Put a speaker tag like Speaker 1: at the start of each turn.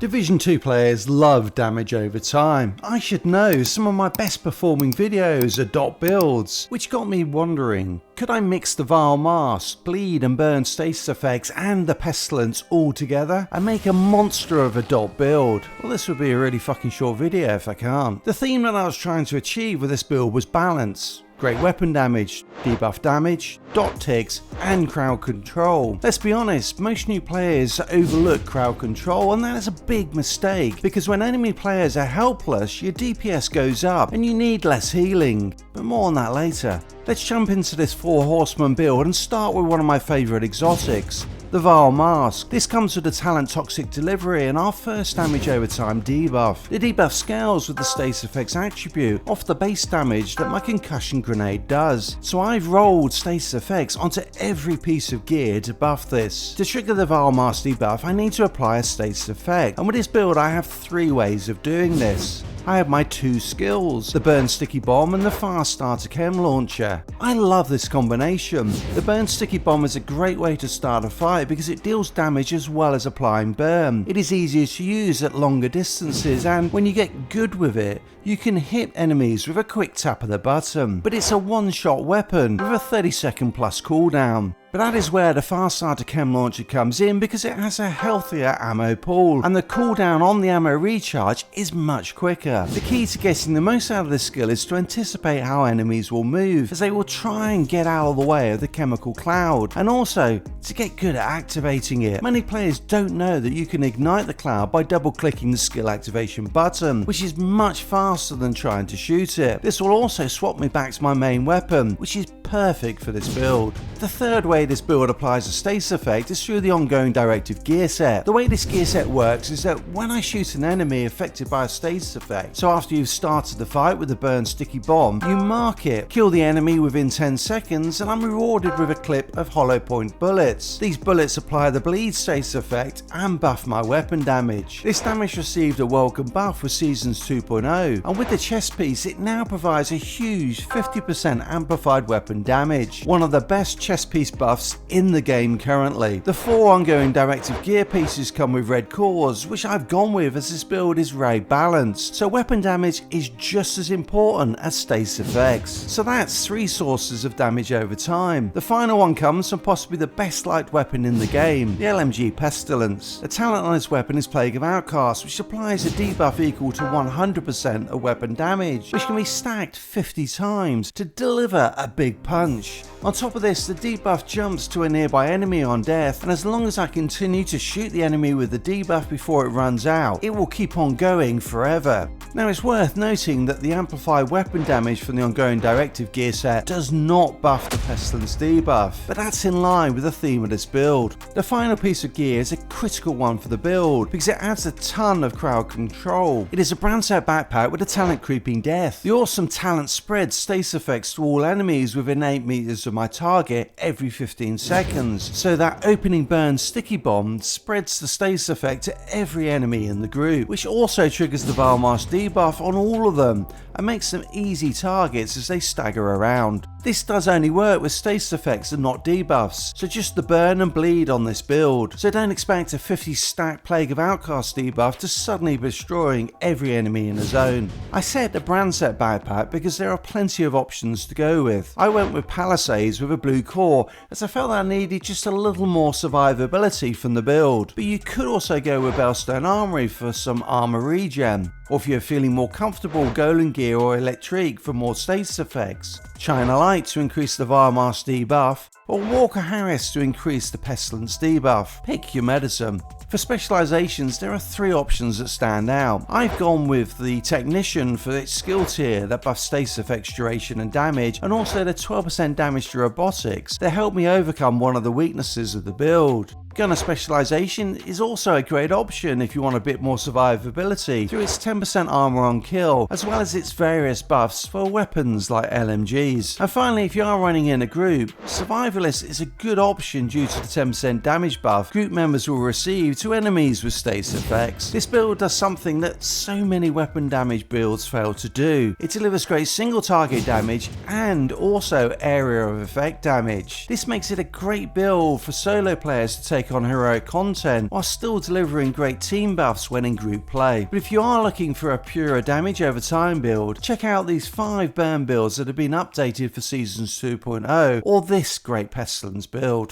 Speaker 1: Division 2 players love damage over time. I should know, some of my best performing videos are dot builds, which got me wondering, could I mix the Vile Mask, Bleed and Burn status effects and the Pestilence all together and make a monster of a dot build? Well, this would be a really fucking short video if I can't. The theme that I was trying to achieve with this build was balance. Great weapon damage, debuff damage, dot ticks, and crowd control. Let's be honest, most new players overlook crowd control, and that is a big mistake, because when enemy players are helpless, your DPS goes up and you need less healing. But more on that later. Let's jump into this 4 horseman build and start with one of my favourite exotics, the Vile Mask. This comes with the talent Toxic Delivery and our first damage over time debuff. The debuff scales with the status effects attribute off the base damage that my concussion grenade does. So I've rolled status effects onto every piece of gear to buff this. To trigger the Vile Mask debuff, I need to apply a status effect, and with this build I have 3 ways of doing this. I have my 2 skills, the Burn Sticky Bomb and the Fast Starter Chem Launcher. I love this combination. The Burn Sticky Bomb is a great way to start a fight because it deals damage as well as applying burn. It is easier to use at longer distances, and when you get good with it, you can hit enemies with a quick tap of the button. But it's a one-shot weapon with a 30-second plus cooldown. But that is where the Fast Starter Chem Launcher comes in, because it has a healthier ammo pool and the cooldown on the ammo recharge is much quicker. The key to getting the most out of this skill is to anticipate how enemies will move, as they will try and get out of the way of the chemical cloud, and also to get good at activating it. Many players don't know that you can ignite the cloud by double clicking the skill activation button, which is much faster than trying to shoot it. This will also swap me back to my main weapon, which is perfect for this build. The third way this build applies a status effect is through the ongoing directive gear set. The way this gear set works is that when I shoot an enemy affected by a status effect, so after you've started the fight with the Burn Sticky Bomb, you mark it, kill the enemy within 10 seconds, and I'm rewarded with a clip of hollow point bullets. These bullets apply the Bleed status effect and buff my weapon damage. This damage received a welcome buff with Seasons 2.0, and with the chest piece it now provides a huge 50% amplified weapon damage, one of the best chest piece buffs in the game currently. The 4 ongoing directive gear pieces come with red cores, which I've gone with as this build is very balanced, so weapon damage is just as important as status effects. So that's 3 sources of damage over time. The final one comes from possibly the best liked weapon in the game, the LMG Pestilence. The talent on this weapon is Plague of Outcasts, which applies a debuff equal to 100% of weapon damage, which can be stacked 50 times to deliver a big punch. On top of this, the debuff jumps to a nearby enemy on death, and as long as I continue to shoot the enemy with the debuff before it runs out, it will keep on going forever. Now it's worth noting that the amplified weapon damage from the ongoing directive gear set does not buff the Pestilence debuff, but that's in line with the theme of this build. The final piece of gear is a critical one for the build because it adds a ton of crowd control. It is a brand set backpack with a talent Creeping Death. The awesome talent spreads status effects to all enemies within 8 meters of my target every 15 seconds, so that opening Burn Sticky Bomb spreads the status effect to every enemy in the group, which also triggers the Vile Mask debuff on all of them and makes them easy targets as they stagger around. This does only work with status effects and not debuffs, so just the Burn and Bleed on this build, so don't expect a 50 stack Plague of Outcasts debuff to suddenly be destroying every enemy in a zone. I said a brand set backpack because there are plenty of options to go with. I went with Palisades with a blue core as I felt that I needed just a little more survivability from the build, but you could also go with Bellstone Armory for some armor regen, or if you're feeling more comfortable, Golem Gear or Electrique for more status effects, China Light to increase the Vile Mask debuff, or Walker Harris to increase the Pestilence debuff. Pick your medicine. For specializations, there are 3 options that stand out. I've gone with the Technician for its skill tier that buffs status effects, duration and damage, and also the 12% damage to robotics that help me overcome one of the weaknesses of the build. Gunner specialization is also a great option if you want a bit more survivability through its 10% armor on kill, as well as its various buffs for weapons like LMGs. And finally, if you are running in a group, survival Survivalist is a good option due to the 10% damage buff group members will receive to enemies with status effects. This build does something that so many weapon damage builds fail to do. It delivers great single target damage and also area of effect damage. This makes it a great build for solo players to take on heroic content while still delivering great team buffs when in group play. But if you are looking for a purer damage over time build, check out these 5 burn builds that have been updated for Seasons 2.0 or this great Pestilence build.